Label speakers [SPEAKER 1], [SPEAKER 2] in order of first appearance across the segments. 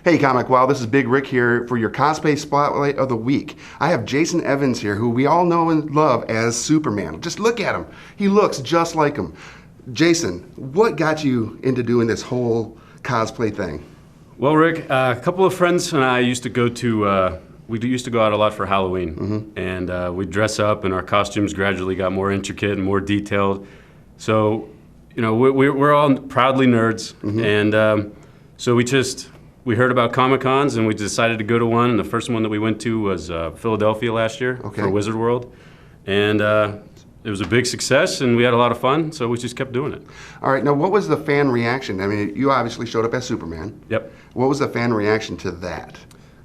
[SPEAKER 1] Hey ComicWow, this is Big Rick here for your Cosplay Spotlight of the Week. I have Jason Evans here, who we all know and love as Superman. Just look at him. He looks just like him. Jason, what got you into doing this whole cosplay thing?
[SPEAKER 2] Well, Rick, a couple of friends and I used to go to, we used to go out a lot for Halloween. And we'd dress up and our costumes gradually got more intricate and more detailed. So, you know, we're all proudly nerds. And so we heard about Comic-Cons and we decided to go to one. And the first one that we went to was Philadelphia last year for Wizard World. And it was a big success and we had a lot of fun, so we just kept doing it.
[SPEAKER 1] All right, now what was the fan reaction? I mean, you obviously showed up as Superman.
[SPEAKER 2] Yep.
[SPEAKER 1] What was the fan reaction to that?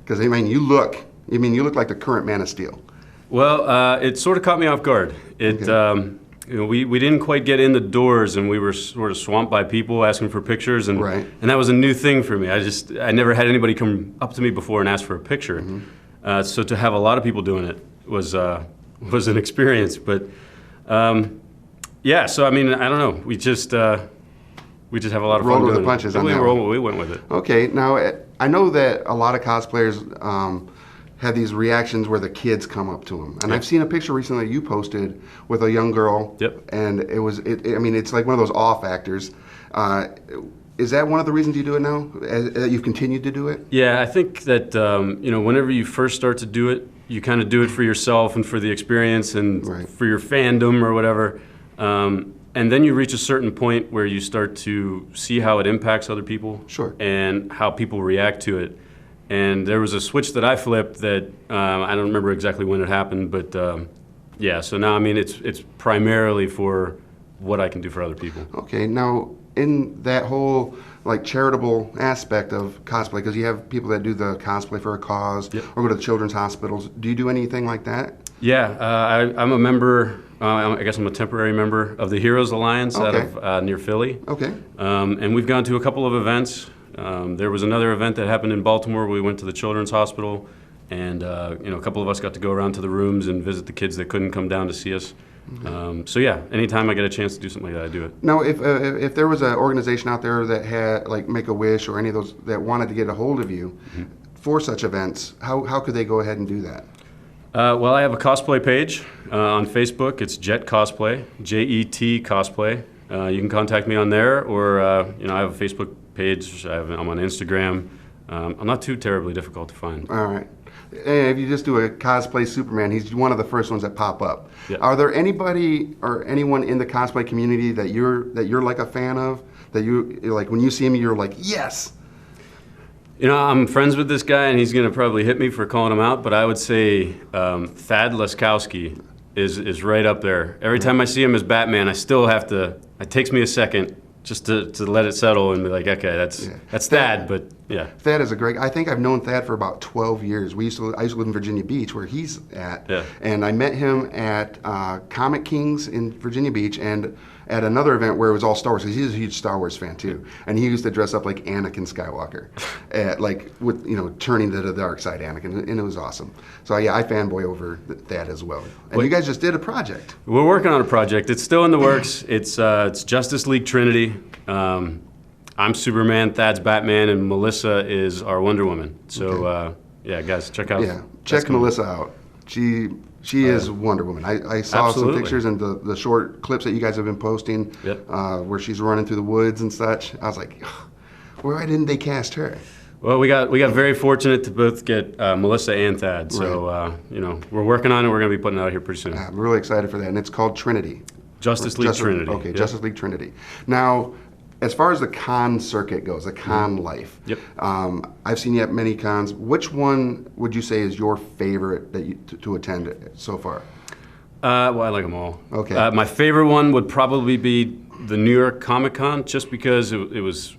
[SPEAKER 1] Because I mean, you look like the current Man of Steel.
[SPEAKER 2] Well, it sort of caught me off guard. You know, we didn't quite get in the doors and we were sort of swamped by people asking for pictures, and that was a new thing for me. I never had anybody come up to me before and ask for a picture. So to have a lot of people doing it was an experience. But yeah, so I mean, I don't know. We just have a lot of fun doing it.
[SPEAKER 1] Rolled with the punches on that one.
[SPEAKER 2] We went with it.
[SPEAKER 1] Okay, now I know that a lot of cosplayers have these reactions where the kids come up to them, and I've seen a picture recently you posted with a young girl. And I mean, it's like one of those awe factors. Is that one of the reasons you do it now? That you've continued to do it? Yeah,
[SPEAKER 2] I think that you know, whenever you first start to do it, you kind of do it for yourself and for the experience and for your fandom or whatever. And then you reach a certain point where you start to see how it impacts other people and how people react to it. And there was a switch that I flipped that I don't remember exactly when it happened, but yeah, so now I mean it's primarily for what I can do for other people.
[SPEAKER 1] Okay, now in that whole like charitable aspect of cosplay, because you have people that do the cosplay for a cause or go to children's hospitals, do you do anything like that?
[SPEAKER 2] Yeah, I'm a member, I guess I'm a temporary member of the Heroes Alliance out of near Philly. And we've gone to a couple of events. There was another event that happened in Baltimore where we went to the children's hospital, and you know, a couple of us got to go around to the rooms and visit the kids that couldn't come down to see us. So yeah, anytime I get a chance to do something like that, I do it.
[SPEAKER 1] Now, if there was an organization out there that had like Make-A-Wish or any of those that wanted to get a hold of you for such events, how could they go ahead and do that?
[SPEAKER 2] Well, I have a cosplay page on Facebook. It's Jet Cosplay, J-E-T Cosplay. You can contact me on there, or you know, I have a Facebook page. I'm on Instagram. I'm not too terribly difficult to find.
[SPEAKER 1] All right. And if you just do a cosplay Superman, he's one of the first ones that pop up. Are there anybody or anyone in the cosplay community that you're like a fan of? That you're like when you see him, you're like, yes.
[SPEAKER 2] You know, I'm friends with this guy, and he's going to probably hit me for calling him out, but I would say Thad Leskowski is right up there. Every time I see him as Batman, I still have to. It takes me a second just to let it settle and be like, okay, that's Thad, but yeah.
[SPEAKER 1] Thad is a great. I think I've known Thad for about 12 years. I used to live in Virginia Beach, where he's at, and I met him at Comic Kings in Virginia Beach, and at another event where it was all Star Wars, because he's a huge Star Wars fan too, and he used to dress up like Anakin Skywalker, like with turning to the dark side Anakin, and it was awesome. So yeah, I fanboy over that as well. And you guys just did a project.
[SPEAKER 2] We're working on a project. It's still in the works. It's Justice League Trinity. I'm Superman, Thad's Batman, and Melissa is our Wonder Woman. So yeah, guys, check out.
[SPEAKER 1] Yeah, check Melissa out. She is Wonder Woman. I saw some pictures and the short clips that you guys have been posting where she's running through the woods and such. I was like, why didn't they cast her?
[SPEAKER 2] Well, we got very fortunate to both get Melissa and Thad. So you know, we're working on it. We're going to be putting it out here pretty soon.
[SPEAKER 1] I'm really excited for that, and it's called Trinity.
[SPEAKER 2] Justice League Trinity.
[SPEAKER 1] Okay, Justice League Trinity. Now, as far as the con circuit goes, the con life, I've seen you at many cons. Which one would you say is your favorite that to attend so far?
[SPEAKER 2] Well, I like them all.
[SPEAKER 1] Okay.
[SPEAKER 2] My favorite one would probably be the New York Comic Con, just because it was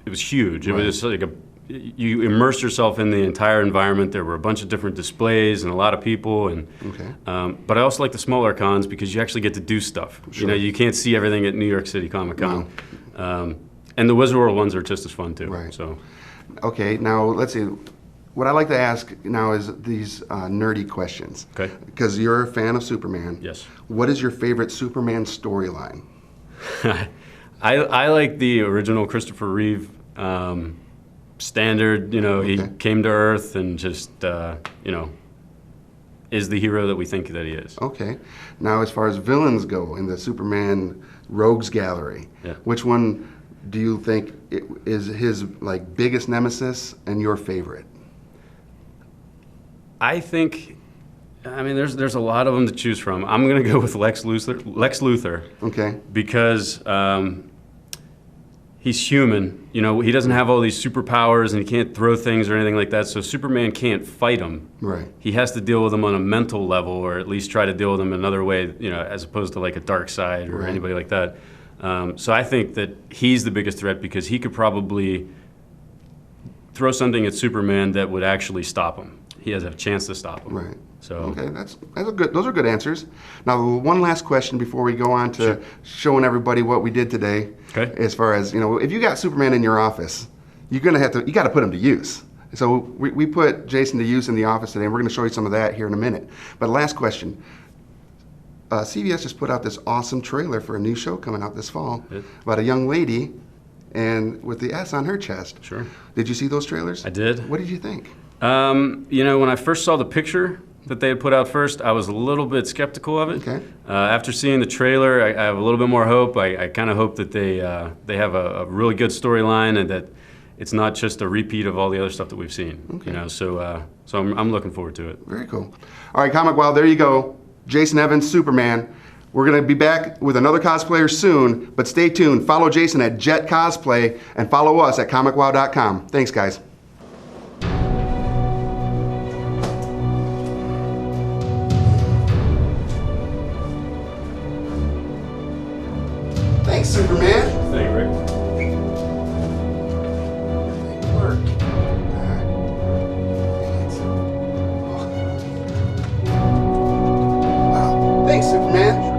[SPEAKER 2] huge. It was like you immerse yourself in the entire environment. There were a bunch of different displays and a lot of people, and but I also like the smaller cons because you actually get to do stuff. You know, you can't see everything at New York City Comic Con. And the Wizard World ones are just as fun too. So,
[SPEAKER 1] okay, now let's see. What I like to ask now is these nerdy questions.
[SPEAKER 2] Okay.
[SPEAKER 1] Because you're a fan of Superman.
[SPEAKER 2] Yes.
[SPEAKER 1] What is your favorite Superman storyline?
[SPEAKER 2] I like the original Christopher Reeve standard, he came to Earth and just, is the hero that we think that he is.
[SPEAKER 1] Okay. Now, as far as villains go in the Superman Rogues Gallery, which one do you think is his biggest nemesis and your favorite?
[SPEAKER 2] I think, there's a lot of them to choose from. I'm going to go with Lex Luthor.
[SPEAKER 1] Okay.
[SPEAKER 2] Because he's human. He doesn't have all these superpowers and he can't throw things or anything like that. So Superman can't fight him.
[SPEAKER 1] Right.
[SPEAKER 2] He has to deal with him on a mental level, or at least try to deal with him another way. As opposed to like a dark side or anybody like that. So I think that he's the biggest threat because he could probably throw something at Superman that would actually stop him. He has a chance to stop him.
[SPEAKER 1] Right.
[SPEAKER 2] So
[SPEAKER 1] okay, those are good answers. Now, one last question before we go on to showing everybody what we did today.
[SPEAKER 2] Okay.
[SPEAKER 1] As far as if you got Superman in your office, you got to put him to use. So we put Jason to use in the office today, and we're going to show you some of that here in a minute. But last question. CBS just put out this awesome trailer for a new show coming out this fall about a young lady and with the S on her chest.
[SPEAKER 2] Sure.
[SPEAKER 1] Did you see those trailers?
[SPEAKER 2] I did.
[SPEAKER 1] What did you think?
[SPEAKER 2] When I first saw the picture that they had put out first, I was a little bit skeptical of it.
[SPEAKER 1] Okay.
[SPEAKER 2] After seeing the trailer, I have a little bit more hope. I kind of hope that they have a really good storyline and that it's not just a repeat of all the other stuff that we've seen.
[SPEAKER 1] Okay.
[SPEAKER 2] So I'm looking forward to it.
[SPEAKER 1] Very cool. All right, ComicWow, there you go. Jason Evans, Superman. We're going to be back with another cosplayer soon, but stay tuned. Follow Jason at Jet Cosplay and follow us at ComicWow.com. Thanks, guys. Thanks, Superman.
[SPEAKER 2] Thank you, Rick.
[SPEAKER 1] It worked. Wow. Thanks, Superman.